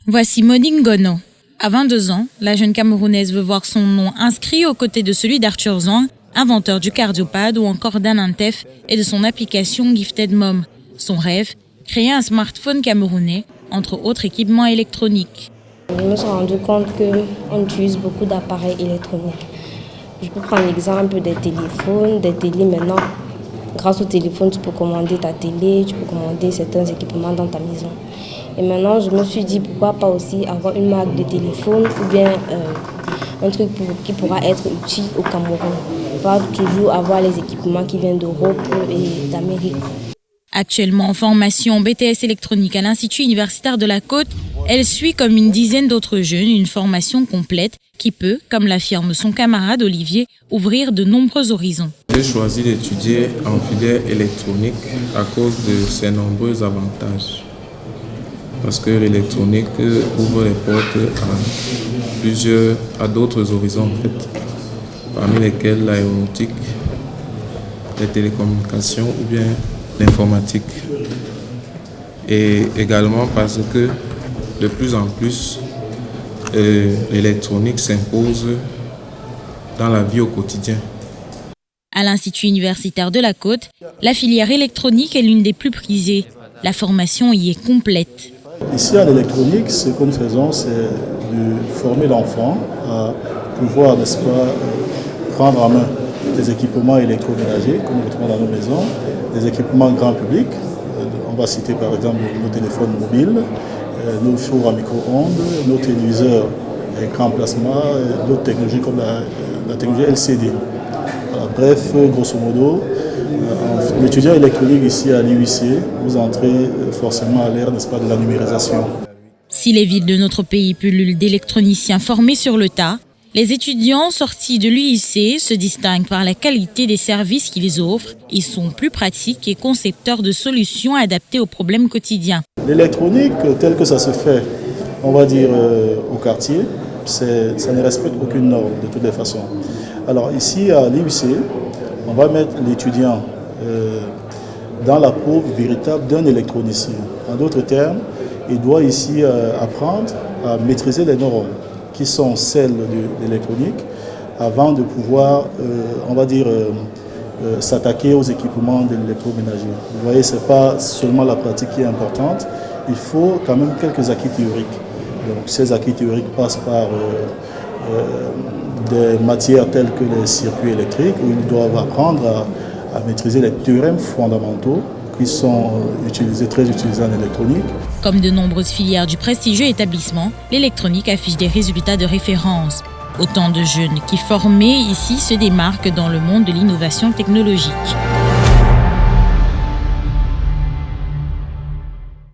Voici Monique Gono. À 22 ans, la jeune Camerounaise veut voir son nom inscrit aux côtés de celui d'Arthur Zhang, inventeur du cardiopad, ou encore d'Anantef et de son application Gifted Mom. Son rêve, créer un smartphone camerounais, entre autres équipements électroniques. Je me suis rendu compte qu'on utilise beaucoup d'appareils électroniques. Je peux prendre l'exemple des téléphones, des télés maintenant. Grâce au téléphone, tu peux commander ta télé, tu peux commander certains équipements dans ta maison. Et maintenant, je me suis dit pourquoi pas aussi avoir une marque de téléphone ou bien un truc qui pourra être utile au Cameroun. Pas toujours avoir les équipements qui viennent d'Europe et d'Amérique. Actuellement en formation BTS électronique à l'Institut universitaire de la Côte, elle suit comme une dizaine d'autres jeunes une formation complète qui peut, comme l'affirme son camarade Olivier, ouvrir de nombreux horizons. J'ai choisi d'étudier en filière électronique à cause de ses nombreux avantages. Parce que l'électronique ouvre les portes à d'autres horizons en fait, parmi lesquels l'aéronautique, les télécommunications ou bien l'informatique. Et également parce que de plus en plus, l'électronique s'impose dans la vie au quotidien. À l'Institut universitaire de la Côte, la filière électronique est l'une des plus prisées. La formation y est complète. Ici à l'électronique, ce que nous faisons, c'est de former l'enfant à pouvoir, n'est-ce pas, prendre en main des équipements électroménagers que nous retrouvons dans nos maisons, des équipements grand public. On va citer par exemple nos téléphones mobiles, nos fours à micro-ondes, nos téléviseurs écran plasma, d'autres technologies comme la technologie LCD. Voilà, bref, grosso modo, en étudiant électronique ici à l'IUC, vous entrez forcément à l'ère, n'est-ce pas, de la numérisation. Si les villes de notre pays pullulent d'électroniciens formés sur le tas, les étudiants sortis de l'UIC se distinguent par la qualité des services qu'ils offrent. Ils sont plus pratiques et concepteurs de solutions adaptées aux problèmes quotidiens. L'électronique, tel que ça se fait, on va dire au quartier, ça ne respecte aucune norme de toutes les façons. Alors ici à l'IUC, on va mettre l'étudiant dans la peau véritable d'un électronicien. En d'autres termes, il doit ici apprendre à maîtriser les neurones qui sont celles de l'électronique avant de pouvoir, on va dire, s'attaquer aux équipements de l'électroménager. Vous voyez, ce n'est pas seulement la pratique qui est importante, il faut quand même quelques acquis théoriques. Donc ces acquis théoriques passent par des matières telles que les circuits électriques, où ils doivent apprendre à maîtriser les théorèmes fondamentaux qui sont très utilisés en électronique. Comme de nombreuses filières du prestigieux établissement, l'électronique affiche des résultats de référence. Autant de jeunes qui, formés ici, se démarquent dans le monde de l'innovation technologique.